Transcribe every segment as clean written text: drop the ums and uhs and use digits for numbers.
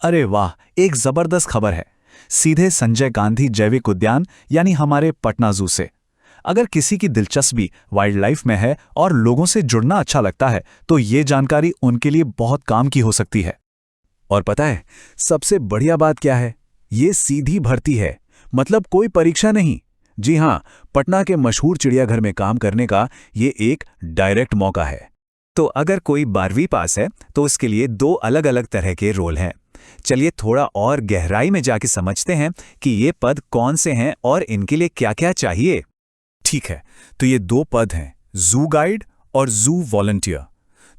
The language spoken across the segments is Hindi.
अरे वाह, एक जबरदस्त खबर है। सीधे संजय गांधी जैविक उद्यान यानी हमारे पटना जू से। अगर किसी की दिलचस्पी वाइल्ड लाइफ में है और लोगों से जुड़ना अच्छा लगता है तो ये जानकारी उनके लिए बहुत काम की हो सकती है। और पता है सबसे बढ़िया बात क्या है? ये सीधी भर्ती है, मतलब कोई परीक्षा नहीं। जी हाँ, पटना के मशहूर चिड़ियाघर में काम करने का ये एक डायरेक्ट मौका है। तो अगर कोई 12वीं पास है तो उसके लिए दो अलग अलग तरह के रोल हैं। चलिए थोड़ा और गहराई में जाके समझते हैं कि ये पद कौन से हैं और इनके लिए क्या-क्या चाहिए। ठीक है, तो ये दो पद हैं, जू गाइड और जू वॉलंटियर।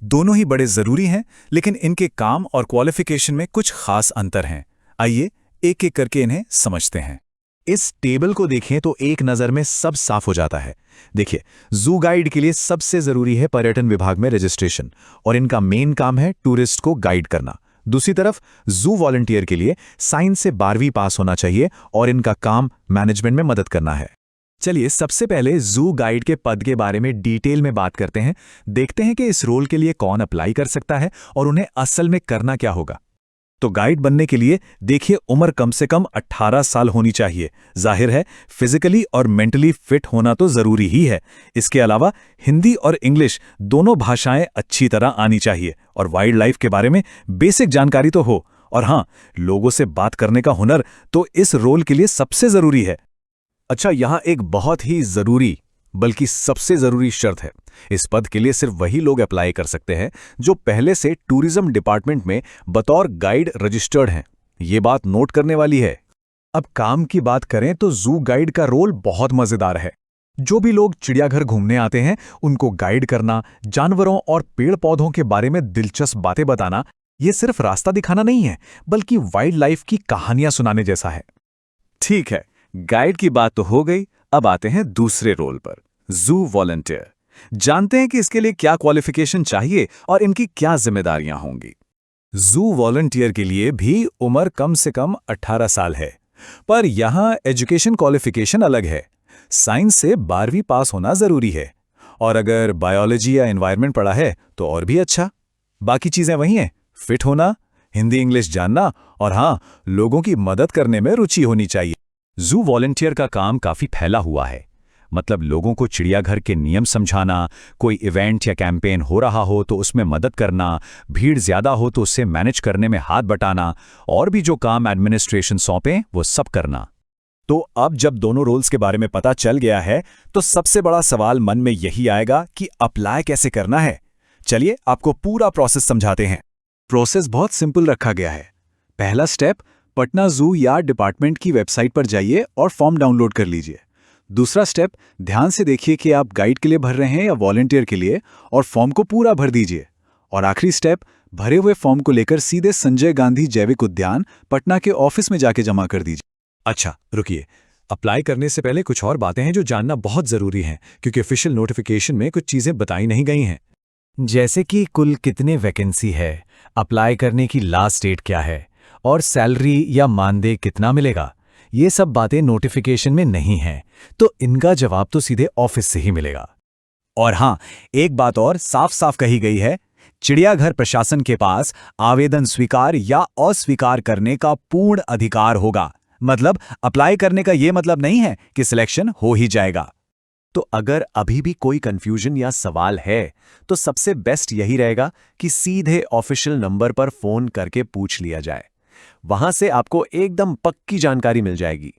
दोनों ही बड़े जरूरी हैं, लेकिन इनके काम और क्वालिफिकेशन में कुछ खास अंतर हैं। आइए एक एक करके इन्हें समझते हैं। इस टेबल को देखें तो एक नज़र में सब साफ हो जाता है। देखिए, जू गाइड के लिए सबसे ज़रूरी है पर्यटन विभाग में रजिस्ट्रेशन, और इनका मेन काम है टूरिस्ट को गाइड करना। दूसरी तरफ जू वॉलंटियर के लिए साइंस से 12वीं पास होना चाहिए और इनका काम मैनेजमेंट में मदद करना है। चलिए सबसे पहले जू गाइड के पद के बारे में डिटेल में बात करते हैं। देखते हैं कि इस रोल के लिए कौन अप्लाई कर सकता है और उन्हें असल में करना क्या होगा। तो गाइड बनने के लिए देखिए, उम्र कम से कम 18 साल होनी चाहिए। जाहिर है फिजिकली और मेंटली फिट होना तो जरूरी ही है। इसके अलावा हिंदी और इंग्लिश दोनों भाषाएं अच्छी तरह आनी चाहिए और वाइल्ड लाइफ के बारे में बेसिक जानकारी तो हो। और हाँ, लोगों से बात करने का हुनर तो इस रोल के लिए सबसे जरूरी है। अच्छा, यहाँ एक बहुत ही जरूरी बल्कि सबसे जरूरी शर्त है। इस पद के लिए सिर्फ वही लोग अप्लाई कर सकते हैं जो पहले से टूरिज्म डिपार्टमेंट में बतौर गाइड रजिस्टर्ड हैं। ये बात नोट करने वाली है। अब काम की बात करें तो जू गाइड का रोल बहुत मजेदार है। जो भी लोग चिड़ियाघर घूमने आते हैं उनको गाइड करना, जानवरों और पेड़ पौधों के बारे में दिलचस्प बातें बताना, ये सिर्फ रास्ता दिखाना नहीं है बल्कि वाइल्ड लाइफ की कहानियां सुनाने जैसा है। ठीक है, गाइड की बात तो हो गई। अब आते हैं दूसरे रोल पर, जू वॉलंटियर। जानते हैं कि इसके लिए क्या क्वालिफिकेशन चाहिए और इनकी क्या जिम्मेदारियां होंगी। जू वॉलंटियर के लिए भी उम्र कम से कम 18 साल है, पर यहां एजुकेशन क्वालिफिकेशन अलग है। साइंस से 12वीं पास होना जरूरी है, और अगर बायोलॉजी या एनवायरनमेंट पढ़ा है तो और भी अच्छा। बाकी चीजें वही हैं, फिट होना, हिंदी इंग्लिश जानना और हाँ, लोगों की मदद करने में रुचि होनी चाहिए। जू वॉलंटियर का काम काफी फैला हुआ है, मतलब लोगों को चिड़ियाघर के नियम समझाना, कोई इवेंट या कैंपेन हो रहा हो तो उसमें मदद करना, भीड़ ज्यादा हो तो उससे मैनेज करने में हाथ बटाना, और भी जो काम एडमिनिस्ट्रेशन सौंपे वो सब करना। तो अब जब दोनों रोल्स के बारे में पता चल गया है तो सबसे बड़ा सवाल मन में यही आएगा कि अप्लाई कैसे करना है। चलिए आपको पूरा प्रोसेस समझाते हैं। प्रोसेस बहुत सिंपल रखा गया है। पहला स्टेप, पटना जू या डिपार्टमेंट की वेबसाइट पर जाइए और फॉर्म डाउनलोड कर लीजिए। दूसरा स्टेप, ध्यान से देखिए कि आप गाइड के लिए भर रहे हैं या वॉलंटियर के लिए, और फॉर्म को पूरा भर दीजिए। और आखिरी स्टेप, भरे हुए फॉर्म को लेकर सीधे संजय गांधी जैविक उद्यान पटना के ऑफिस में जाके जमा कर दीजिए। अच्छा रुकिए, अप्लाई करने से पहले कुछ और बातें हैं जो जानना बहुत जरूरी हैं, क्योंकि ऑफिशियल नोटिफिकेशन में कुछ चीजें बताई नहीं गई हैं। जैसे कि कुल कितने वैकेंसी है, अप्लाई करने की लास्ट डेट क्या है, और सैलरी या मानदेय कितना मिलेगा। ये सब बातें नोटिफिकेशन में नहीं हैं, तो इनका जवाब तो सीधे ऑफिस से ही मिलेगा। और हाँ, एक बात और साफ साफ कही गई है, चिड़ियाघर प्रशासन के पास आवेदन स्वीकार या अस्वीकार करने का पूर्ण अधिकार होगा। मतलब अप्लाई करने का ये मतलब नहीं है कि सिलेक्शन हो ही जाएगा। तो अगर अभी भी कोई कंफ्यूजन या सवाल है तो सबसे बेस्ट यही रहेगा कि सीधे ऑफिशियल नंबर पर फोन करके पूछ लिया जाए। वहां से आपको एकदम पक्की जानकारी मिल जाएगी।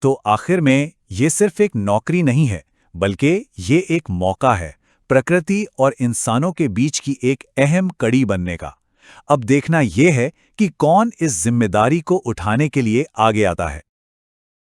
तो आखिर में ये सिर्फ एक नौकरी नहीं है, बल्कि ये एक मौका है प्रकृति और इंसानों के बीच की एक अहम कड़ी बनने का। अब देखना यह है कि कौन इस जिम्मेदारी को उठाने के लिए आगे आता है।